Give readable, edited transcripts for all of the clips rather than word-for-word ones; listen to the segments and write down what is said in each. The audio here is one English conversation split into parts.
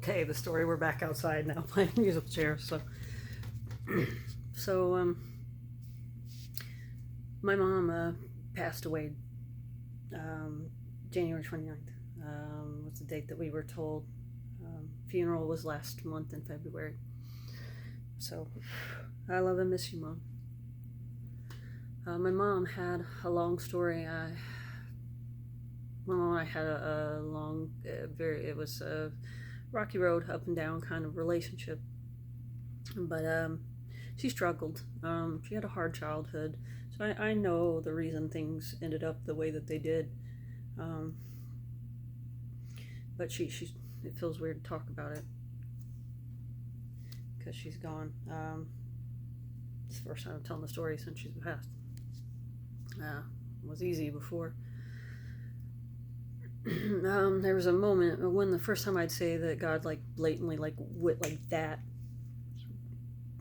Okay, the story. We're back outside now playing musical chairs. So, my mom passed away January 29th. Was the date that we were told. Funeral was last month in February. So, I love and miss you, Mom. My mom had a long story. My mom and I had a long, it was a rocky road, up and down kind of relationship. But she struggled. She had a hard childhood. So I know the reason things ended up the way that they did. But it feels weird to talk about it because she's gone. It's the first time I'm telling the story since she's passed. It was easy before. There was a moment when the first time I'd say that God blatantly wit like that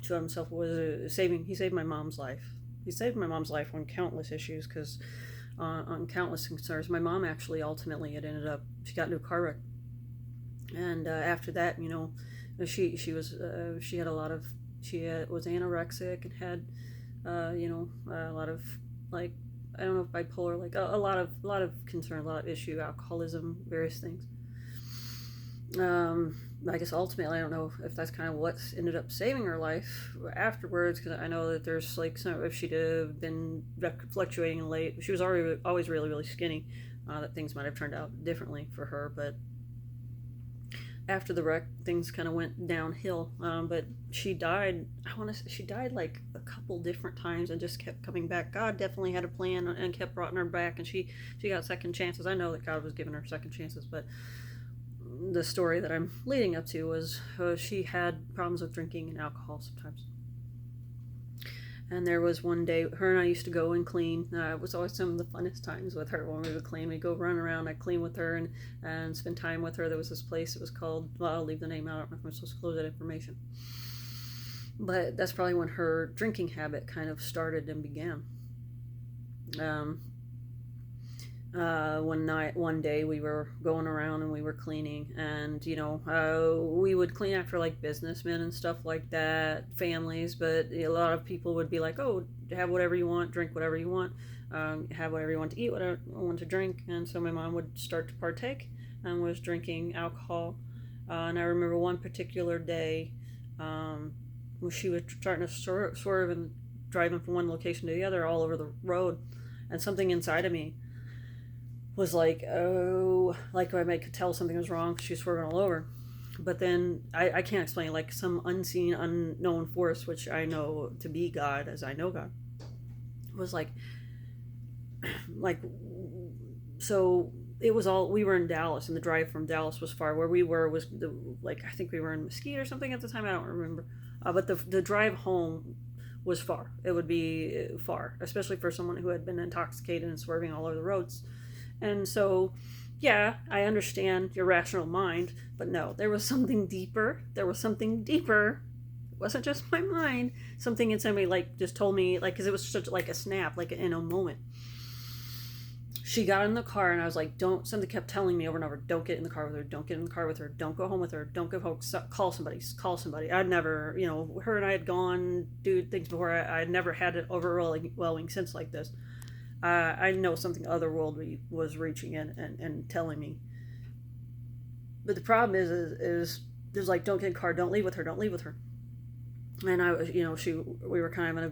to himself was saving. He saved my mom's life. He saved my mom's life on countless issues because on countless concerns. My mom actually ultimately she got into a car wreck, and after that, she was anorexic and had a lot of I don't know if bipolar, a lot of concern, a lot of issue, alcoholism, various things. I guess ultimately, I don't know if that's kind of what ended up saving her life afterwards, because I know that there's some, if she'd have been fluctuating in weight, she was always really, really skinny, that things might have turned out differently for her, but after the wreck, things kind of went downhill. But she died, she died a couple different times and just kept coming back. God definitely had a plan and kept bringing her back, and she got second chances. I know that God was giving her second chances, but the story that I'm leading up to was she had problems with drinking and alcohol sometimes. And there was one day, her and I used to go and clean. It was always some of the funnest times with her when we would clean. We'd go run around, I'd clean with her and spend time with her. There was this place, it was called, well, I'll leave the name out, I don't know if I'm supposed to disclose that information. But that's probably when her drinking habit kind of started and began. One day we were going around and we were cleaning, and we would clean after businessmen and stuff like that, families, but a lot of people would be like, oh, have whatever you want, drink whatever you want, have whatever you want to eat, whatever you want to drink. And so my mom would start to partake and was drinking alcohol. And I remember one particular day when she was starting to swerve and driving from one location to the other all over the road, and something inside of me was I could tell something was wrong because she was swerving all over. But then I can't explain, some unseen, unknown force, which I know to be God, as I know God, was so it was all, we were in Dallas, and the drive from Dallas was far. Where we were was I think we were in Mesquite or something at the time, I don't remember. But the drive home was far. It would be far, especially for someone who had been intoxicated and swerving all over the roads. And so, yeah, I understand your rational mind, but no, there was something deeper. It wasn't just my mind. Something inside me, just told me, because it was such a snap, in a moment. She got in the car, and I was like, something kept telling me over and over, don't get in the car with her, don't get in the car with her, don't go home with her, don't go home, call somebody. I'd never, her and I had gone do things before. I'd never had an overwhelming sense like this. I know something otherworldly was reaching in and telling me. But the problem is there's don't get in the car, don't leave with her. And I was, we were kind of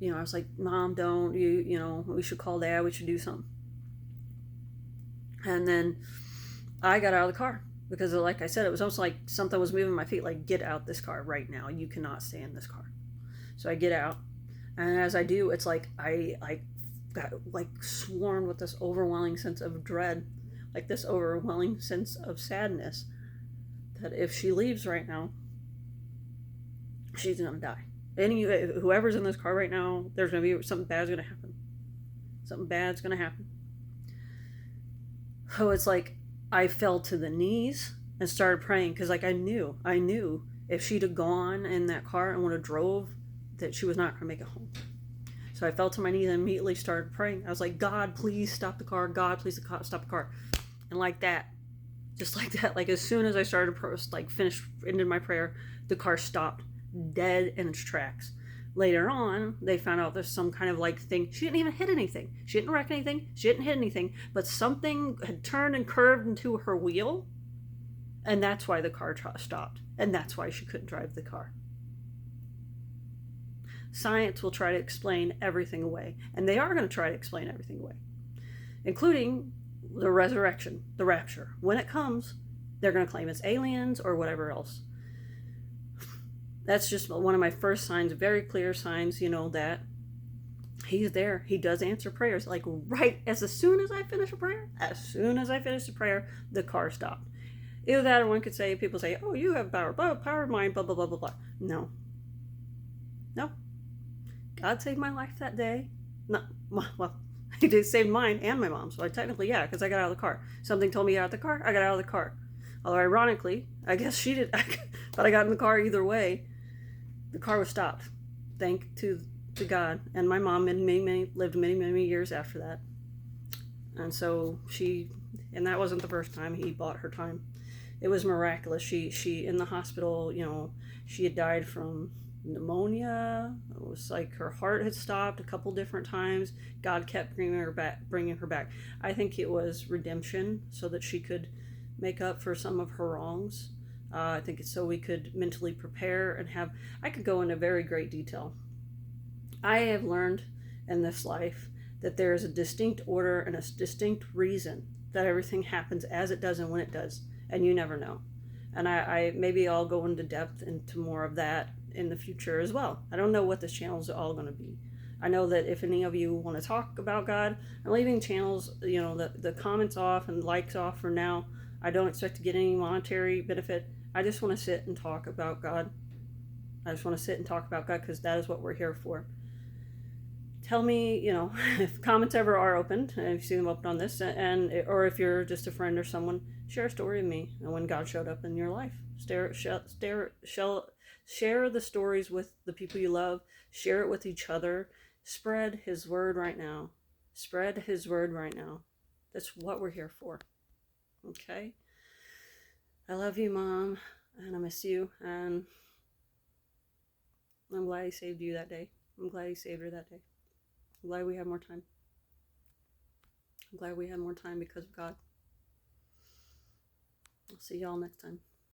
in a, I was like, Mom, don't, we should call Dad, we should do something. And then I got out of the car because, like I said, it was almost like something was moving my feet, get out this car right now. You cannot stay in this car. So I get out, and as I do, it's I got sworn with this overwhelming sense of dread, this overwhelming sense of sadness, that if she leaves right now, she's gonna die. Whoever's in this car right now, there's gonna be something bad's gonna happen. So it's I fell to the knees and started praying, because I knew if she'd have gone in that car and would have drove, that she was not gonna make it home. So I fell to my knees and immediately started praying. I was like, God, please stop the car. God, please stop the car. And like that, Just like that. Like as soon as I started ended my prayer, the car stopped dead in its tracks. Later on, they found out there's some kind of like thing. She didn't even hit anything. She didn't wreck anything. She didn't hit anything. But something had turned and curved into her wheel, and that's why the car stopped. And that's why she couldn't drive the car. Science will try to explain everything away, and they are going to try to explain everything away, including the resurrection, the rapture. When it comes, they're going to claim it's aliens or whatever else. That's just one of my first signs, very clear signs, that he's there. He does answer prayers. Like right as soon as I finish a prayer, the car stopped. Either that or one could say, people say, oh, you have power of mind, blah, blah, blah, blah, blah. No. God saved my life that day. No, well, he did save mine and my mom's. So technically, yeah, because I got out of the car. Something told me to get out of the car. I got out of the car. Although ironically, I guess she did. But I got in the car either way. The car was stopped. Thank to God. And my mom lived many years after that. And so and that wasn't the first time he bought her time. It was miraculous. She in the hospital, she had died from pneumonia. It was like her heart had stopped a couple different times. God kept bringing her back. I think it was redemption, so that she could make up for some of her wrongs. I think it's so we could mentally prepare and I could go into very great detail. I have learned in this life that there is a distinct order and a distinct reason that everything happens as it does and when it does, and you never know. And I maybe I'll go into depth into more of that in the future as well. I don't know what this channel is all going to be. I know that if any of you want to talk about God, I'm leaving channels, the comments off and likes off for now. I don't expect to get any monetary benefit. I just want to sit and talk about God. Because that is what we're here for. Tell me, if comments ever are opened, and if you see them open on this, or if you're just a friend or someone, share a story of me and when God showed up in your life. Share the stories with the people you love. Share it with each other. Spread His word right now. That's what we're here for. Okay? I love you, Mom, and I miss you, and I'm glad He saved you that day. I'm glad He saved her that day. I'm glad we have more time. I'm glad we have more time because of God. I'll see y'all next time.